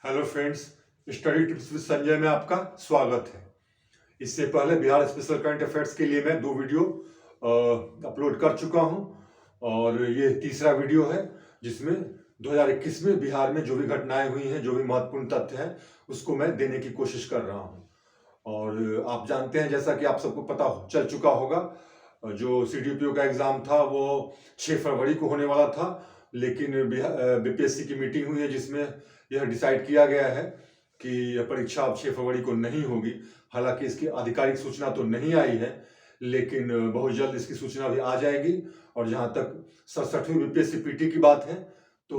Hello friends, study tips with Sanjay में आपका स्वागत है। इससे पहले बिहार स्पेशल करंट अफेयर्स के लिए मैं 2 वीडियो अपलोड कर चुका हूं और ये तीसरा वीडियो है जिसमें 2021 में बिहार में जो भी घटनाएं हुई हैं, जो भी महत्वपूर्ण तथ्य हैं, उसको मैं देने की कोशिश कर रहा हूं। और आप जानते हैं, जैसा कि आप सबको पता चल चुका होगा, जो CDPO का एग्जाम था वो 6 फरवरी को होने वाला था, लेकिन BPSC की मीटिंग हुई है जिसमें यह डिसाइड किया गया है कि यह परीक्षा अब 6 फरवरी को नहीं होगी। हालांकि इसकी आधिकारिक सूचना तो नहीं आई है, लेकिन बहुत जल्द इसकी सूचना भी आ जाएगी। और जहां तक 67वीं BPSC PT की बात है तो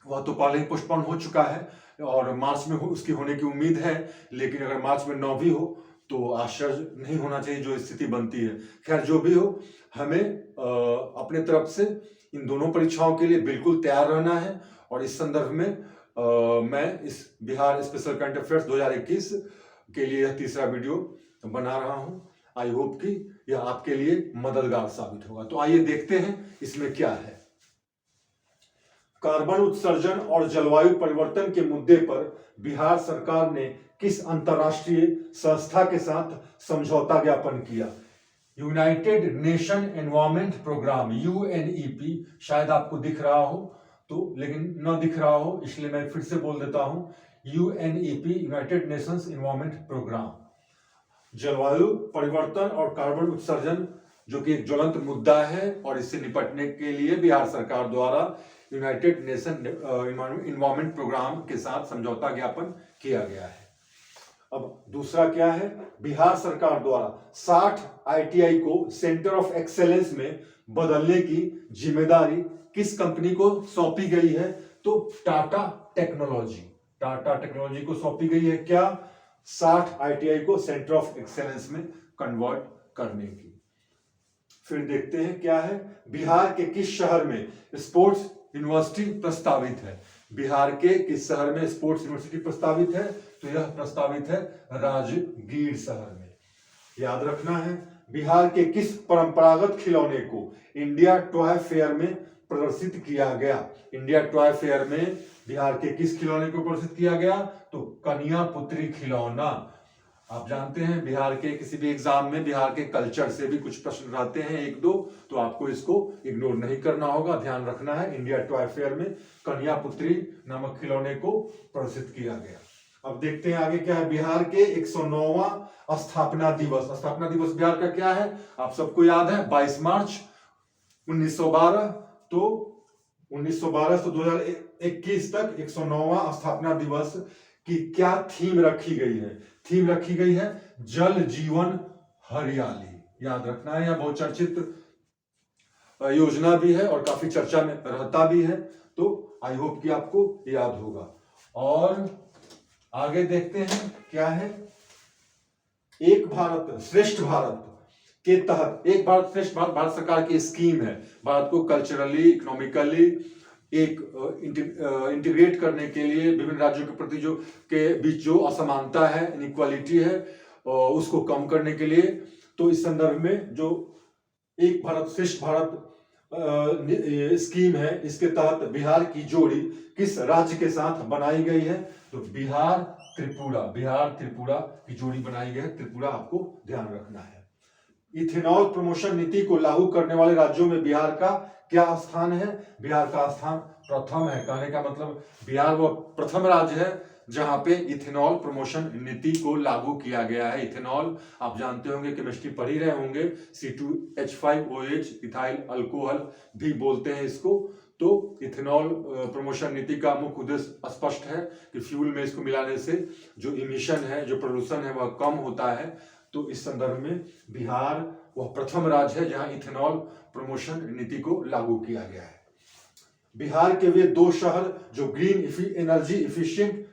वह तो पहले ही पोस्टपोन हो चुका है और मार्च में उसकी होने की उम्मीद है। लेकिन अगर मार्च में 9 भी हो तो आश्चर्य नहीं होना चाहिए जो स्थिति बनती है। खैर, जो भी हो, हमें अपने तरफ से इन दोनों परीक्षाओं के लिए बिल्कुल तैयार रहना है। और इस संदर्भ में मैं इस बिहार स्पेशल करंट अफेयर्स 2021 के लिए यह तीसरा वीडियो बना रहा हूं। आई होप कि यह आपके लिए मददगार साबित होगा। तो आइए देखते हैं इसमें क्या है। कार्बन उत्सर्जन और जलवायु परिवर्तन के मुद्दे पर बिहार सरकार ने किस अंतर्राष्ट्रीय संस्था के साथ समझौता ज्ञापन किया? United Nation Environment Programme UNEP, शायद आपको दिख रहा हो तो, लेकिन न दिख रहा हो इसलिए मैं फिर से बोल देता हूं, UNEP, United Nations Environment Programme. जलवायु परिवर्तन और कार्बन उत्सर्जन जो कि एक ज्वलंत मुद्दा है और इससे निपटने के लिए बिहार सरकार द्वारा यूनाइटेड नेशन एनवायरमेंट प्रोग्राम के साथ समझौता ज्ञापन किया गया है। अब दूसरा क्या है? बिहार सरकार द्वारा 60 ITI को सेंटर ऑफ एक्सेलेंस में बदलने की जिम्मेदारी किस कंपनी को सौंपी गई है? तो टाटा टेक्नोलॉजी को सौंपी गई है। क्या? 60 ITI को सेंटर ऑफ एक्सेलेंस में कन्वर्ट करने की। फिर देखते हैं क्या है। बिहार के किस शहर में स्पोर्ट्स यूनिवर्सिटी प्रस्तावित है? बिहार के किस शहर में स्पोर्ट्स यूनिवर्सिटी प्रस्तावित है? तो यह प्रस्तावित है राजगीर शहर में। याद रखना है। बिहार के किस परंपरागत खिलौने को इंडिया टॉय फेयर में प्रदर्शित किया गया? इंडिया टॉय फेयर में बिहार के किस खिलौने को प्रदर्शित किया गया? तो कन्या पुत्री खिलौना। आप जानते हैं बिहार के किसी भी एग्जाम में बिहार के कल्चर से भी कुछ प्रश्न रहते हैं, 1-2, तो आपको इसको इग्नोर नहीं करना होगा, ध्यान रखना है। इंडिया टॉय फेयर में कन्या पुत्री नामक खिलौने को प्रदर्शित किया गया। अब देखते हैं आगे क्या है। बिहार के 109वां स्थापना दिवस बिहार का क्या है? आप सबको याद है, 22 मार्च 1912। तो 1912 से 2021 तक 109वां स्थापना दिवस की क्या थीम रखी गई है? थीम रखी गई है जल जीवन हरियाली। याद रखना है, यह बहुत चर्चित योजना भी है और काफी चर्चा में रहता भी है, तो आई होप कि आपको याद होगा। और आगे देखते हैं क्या है। एक भारत श्रेष्ठ भारत के तहत, एक भारत श्रेष्ठ भारत भारत सरकार की स्कीम है। भारत को कल्चरली, इकोनॉमिकली एक इंटीग्रेट करने के लिए, विभिन्न राज्यों के प्रति जो के बीच जो असमानता है, इनइक्वालिटी है, उसको कम करने के लिए। तो इस संदर्भ में जो एक भारत श्रेष्ठ भारत स्कीम है, इसके तहत बिहार की जोड़ी किस राज्य के साथ बनाई गई है? तो बिहार त्रिपुरा की जोड़ी बनाई गई है। त्रिपुरा आपको ध्यान रखना है। इथेनॉल प्रमोशन नीति को लागू करने वाले राज्यों में बिहार का क्या स्थान है? बिहार का स्थान प्रथम है। कहने का मतलब बिहार वो प्रथम राज्य है जहां पे इथेनॉल प्रमोशन नीति को लागू किया गया है। इथेनॉल आप जानते होंगे, केमिस्ट्री पढ़ ही रहे होंगे, C2H5OH, इथाइल अल्कोहल भी बोलते हैं इसको। तो इथेनॉल प्रमोशन नीति का मुख्य उद्देश्य स्पष्ट है कि फ्यूल में इसको मिलाने से जो इमिशन है, जो प्रदूषण है, वह कम होता है। तो इस संदर्भ में बिहार वह प्रथम राज्य है जहां इथेनॉल प्रमोशन नीति को लागू किया गया है। बिहार के वे 2 शहर जो ग्रीन एनर्जी इफिशिएंट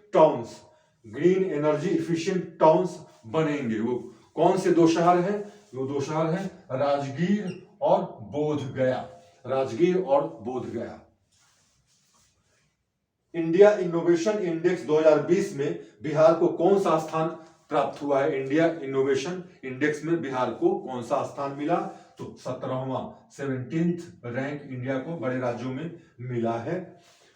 टाउन्स बनेंगे, वो कौन से 2 शहर हैं? वो 2 शहर हैं राजगीर और बोध गया। इंडिया इनोवेशन इंडेक्स 2020 में बिहार को कौन सा स्थान प्राप्त हुआ है? इंडिया इनोवेशन इंडेक्स में बिहार को कौन सा स्थान मिला? तो 17वां रैंक इंडिया को बड़े राज्यों में मिला है।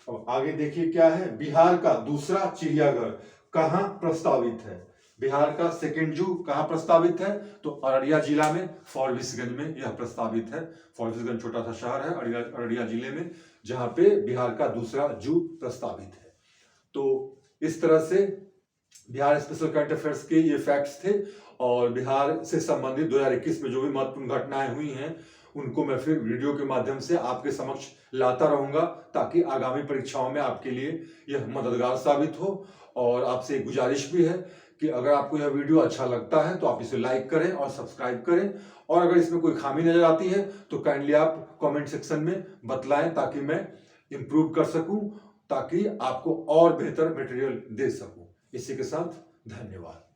अब आगे देखिए क्या है, बिहार का दूसरा चिड़ियाघर कहाँ प्रस्तावित है। बिहार का सेकेंड जू कहाँ प्रस्तावित है, तो अररिया जिला में फॉरबिसगंज में यह प्रस्तावित है। फॉरबिसगंज छोटा सा शहर है अररिया जिले में, जहां पे बिहार का दूसरा जू प्रस्तावित है। तो इस तरह से बिहार स्पेशल करंट अफेयर्स के ये फैक्ट्स थे, और बिहार से संबंधित 2021 में जो भी महत्वपूर्ण घटनाएं हुई हैं उनको मैं फिर वीडियो के माध्यम से आपके समक्ष लाता रहूंगा, ताकि आगामी परीक्षाओं में आपके लिए यह मददगार साबित हो। और आपसे एक गुजारिश भी है कि अगर आपको यह वीडियो अच्छा लगता है तो आप इसे लाइक करें और सब्सक्राइब करें, और अगर इसमें कोई खामी नजर आती है तो काइंडली आप कमेंट सेक्शन में बतलाएं, ताकि मैं इंप्रूव कर सकूं, ताकि आपको और बेहतर मटेरियल दे सकूं। इसी के साथ धन्यवाद।